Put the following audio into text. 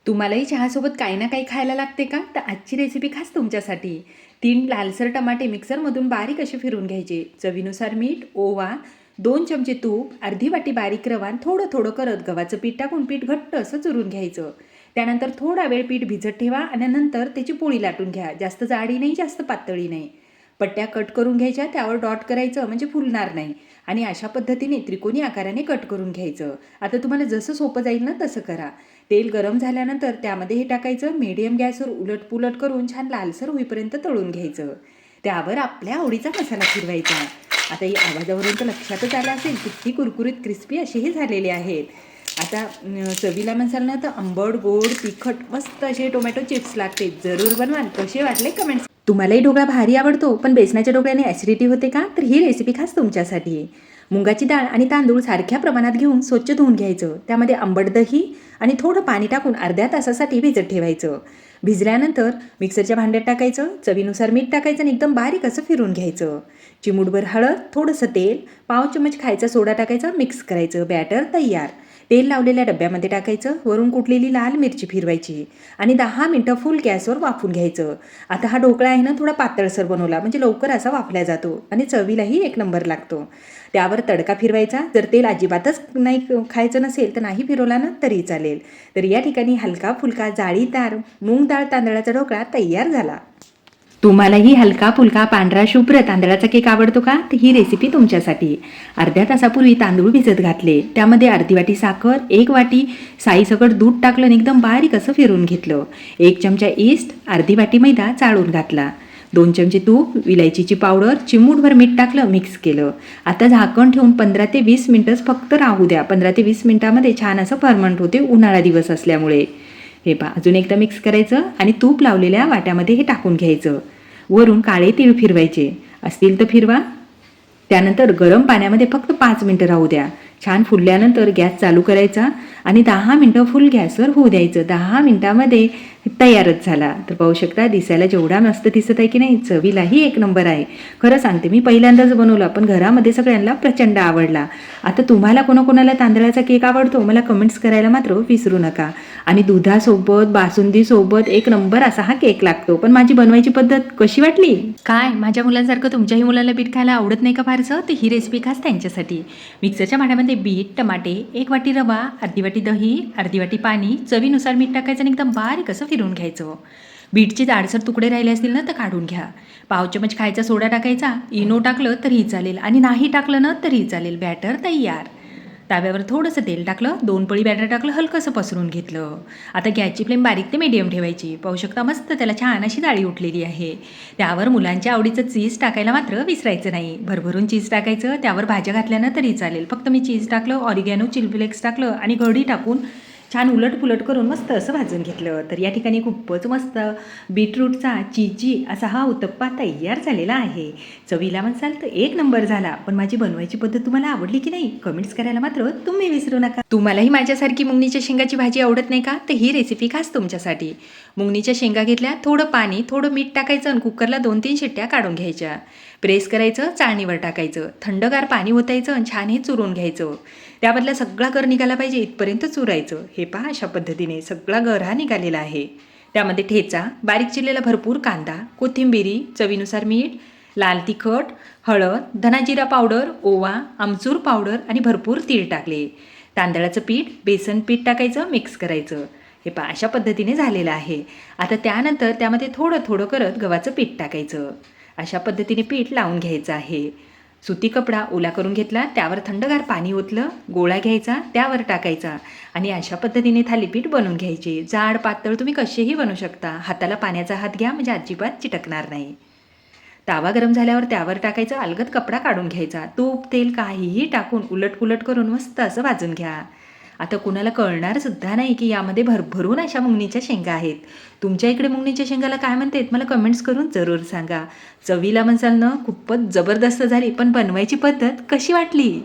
तुम्हालाही चहासोबत काही ना काही खायला लागते का? तर आजची रेसिपी खास तुमच्यासाठी. 3 लालसर टमाटे मिक्सरमधून बारीक असे फिरवून घ्यायचे. चवीनुसार मीठ, ओवा, 2 चमचे तूप, अर्धी वाटी बारीक रवा, थोडं थोडं करत गव्हाचं पीठ टाकून पीठ घट्ट असं चुरून घ्यायचं. त्यानंतर थोडा वेळ पीठ भिजत ठेवा आणि नंतर त्याची पोळी लाटून घ्या. जास्त जाडी नाही, जास्त पातळी नाही. पट्ट्या कट करून घ्यायच्या, त्यावर डॉट करायचं म्हणजे फुलणार नाही. आणि अशा पद्धतीने त्रिकोणी आकाराने कट करून घ्यायचं. आता तुम्हाला जसं सोपं जाईल ना तसं करा. तेल गरम झाल्यानंतर त्यामध्ये हे टाकायचं. मीडियम गॅसवर उलटपुलट करून छान लालसर होईपर्यंत तळून घ्यायचं. त्यावर आपल्या आवडीचा मसाला फिरवायचा. आता या आवाजावरून तर लक्षातच आलं असेल किती कुरकुरीत क्रिस्पी असे हे झालेले आहेत. आता चवीला मसाला ना तर आंबट, गोड, तिखट मस्त असे टोमॅटो चिप्स लागते. जरूर बनवाल. कसे वाटले कमेंट्स. तुम्हालाही ढोकळा भारी आवडतो पण बेसनाच्या ढोकळ्याने ॲसिडिटी होते का? तर ही रेसिपी खास तुमच्यासाठी आहे. मुगाची डाळ आणि तांदूळ सारख्या प्रमाणात घेऊन स्वच्छ धुवून घ्यायचं. त्यामध्ये आंबट दही आणि थोडं पाणी टाकून अर्ध्या तासासाठी भिजत ठेवायचं. भिजल्यानंतर मिक्सरच्या भांड्यात टाकायचं. चवीनुसार मीठ टाकायचं आणि एकदम बारीक असं फिरून घ्यायचं. चिमूटभर हळद, थोडंसं तेल, पाव चमच खायचा सोडा टाकायचा, मिक्स करायचं. बॅटर तयार. तेल लावलेल्या डब्यामध्ये टाकायचं. वरून कुटलेली लाल मिरची फिरवायची आणि 10 मिनटं फुल गॅसवर वाफून घ्यायचं. आता हा ढोकळा आहे ना थोडा पातळसर बनवला म्हणजे लवकर असा वाफला जातो आणि चवीलाही एक नंबर लागतो. त्यावर तडका फिरवायचा. जर तेल अजिबातच नाही खायचं नसेल तर नाही फिरवला ना तरी चालेल. तर या ठिकाणी हलका फुलका जाळीदार मूग डाळ तांदळाचा ढोकळा तयार झाला. तुम्हालाही हलका फुलका पांढरा शुभ्र तांदळाचा केक आवडतो का? तर ही रेसिपी तुमच्यासाठी. अर्ध्या तासापूर्वी तांदूळ भिजत घातले. त्यामध्ये अर्धी वाटी साखर, 1 वाटी साईसकट दूध टाकलं आणि एकदम बारीक असं फिरवून घेतलं. 1 चमचा ईस्ट, अर्धी वाटी मैदा चाळून घातला. 2 चमचे तूप, विलायचीची पावडर, चिमूटभर मीठ टाकलं, मिक्स केलं. आता झाकण ठेवून 15 ते 20 मिनटंच फक्त राहू द्या. 15 ते 20 मिनटामध्ये छान असं फर्मंट होते उन्हाळा दिवस असल्यामुळे. हे पहा अजून एकदा मिक्स करायचं आणि तूप लावलेल्या वाट्यामध्ये हे टाकून घ्यायचं. वरून काळे तीळ फिरवायचे असतील तर फिरवा. त्यानंतर गरम पाण्यामध्ये फक्त 5 मिनटं राहू द्या. छान फुलल्यानंतर गॅस चालू करायचा आणि 10 मिनटं फुल गॅसवर होऊ द्यायचं. 10 मिनटामध्ये तयारच झाला. तर पाहू शकता दिसायला जेवढा मस्त दिसत आहे की नाही, चवीलाही एक नंबर आहे. खरं सांगते मी पहिल्यांदाच बनवला पण घरामध्ये सगळ्यांना प्रचंड आवडला. आता तुम्हाला कोणाकोणाला तांदळाचा केक आवडतो मला कमेंट्स करायला मात्र विसरू नका. आणि दुधासोबत बासुंदीसोबत एक नंबर असा हा केक लागतो. पण माझी बनवायची पद्धत कशी वाटली? काय माझ्या मुलांसारखं तुमच्याही मुलांना बीट खायला आवडत नाही का फारसं? तर ही रेसिपी खास त्यांच्यासाठी. मिक्सरच्या भांड्यामध्ये बीट, टमाटे, 1 वाटी रवा, अर्धी वाटी दही, अर्धी वाटी पाणी, चवीनुसार मीठ टाकायचं आणि एकदम बारीक असं फिरवून घ्यायचं. बीटचे जाडसर तुकडे राहिले असतील ना तर काढून घ्या. पाव चमच खायचा सोडा टाकायचा. इनो टाकलं तरीही चालेल आणि नाही टाकलं ना तरीही चालेल. बॅटर तयार. तव्यावर थोडंसं तेल टाकलं, 2 पळी बॅटर टाकलं, हलकंसं पसरून घेतलं. आता गॅसची फ्लेम बारीक ते मीडियम ठेवायची. पाहू शकता मस्त त्याला छान अशी जाळी उठलेली आहे. त्यावर मुलांच्या आवडीचं चीज टाकायला मात्र विसरायचं नाही. भरभरून चीज टाकायचं. त्यावर भाज्या घातल्या तरी चालेल. फक्त मी चीज टाकलं, ऑरिगॅनो, चिली फ्लेक्स टाकलं आणि कढी टाकून छान उलटपुलट करून मस्त असं भाजून घेतलं. तर या ठिकाणी खूपच मस्त बीटरूटचा चीजी असा हा उत्तप्पा तयार झालेला आहे. चवीला म्हणसाल तर एक नंबर झाला. पण माझी बनवायची पद्धत तुम्हाला आवडली की नाही कमेंट्स करायला मात्र तुम्ही विसरू नका. तुम्हालाही माझ्यासारखी मुंगणीच्या शेंगाची भाजी आवडत नाही का? तर ही रेसिपी खास तुमच्यासाठी. मुंगणीच्या शेंगा घेतल्या, थोडं पाणी, थोडं मीठ टाकायचं आणि कुकरला 2-3 शिट्ट्या काढून घ्यायच्या. प्रेस करायचं, चाळणीवर टाकायचं. थंडगार पाणी ओतायचं आणि छान हे चुरून घ्यायचं. त्याबदला सगळा गर निघाला पाहिजे इथपर्यंत चुरायचं. हे पहा अशा पद्धतीने सगळा गर हा निघालेला आहे. त्यामध्ये ठेचा, बारीक चिरलेला भरपूर कांदा, कोथिंबिरी, चवीनुसार मीठ, लाल तिखट, हळद, धनाजिरा पावडर, ओवा, आमचूर पावडर आणि भरपूर तीळ टाकले. तांदळाचं पीठ, बेसन पीठ टाकायचं, मिक्स करायचं. हे पहा अशा पद्धतीने झालेलं आहे. आता त्यानंतर त्यामध्ये थोडं थोडं करत गव्हाचं पीठ टाकायचं. अशा पद्धतीने पीठ लावून घ्यायचं आहे. सुती कपडा ओला करून घेतला, त्यावर थंडगार पाणी ओतलं, गोळा घ्यायचा, त्यावर टाकायचा आणि अशा पद्धतीने थालीपीठ बनवून घ्यायचे. जाड पातळ तुम्ही कसेही बनवू शकता. हाताला पाण्याचा हात घ्या म्हणजे अजिबात चिटकणार नाही. तावा गरम झाल्यावर त्यावर टाकायचं, अलगद कपडा काढून घ्यायचा. तूप, तेल काहीही टाकून उलटपुलट करून मस्त असं भाजून घ्या. आता कुणाला कळणार सुद्धा नाही की यामध्ये भरभरून अशा मुंगणीच्या शेंगा आहेत. तुमच्या इकडे मुंगणीच्या शेंगाला काय म्हणतात मला कमेंट्स करून जरूर सांगा. चवीला म्हणसाल ना खूपच जबरदस्त झाली. पण बनवायची पद्धत कशी वाटली?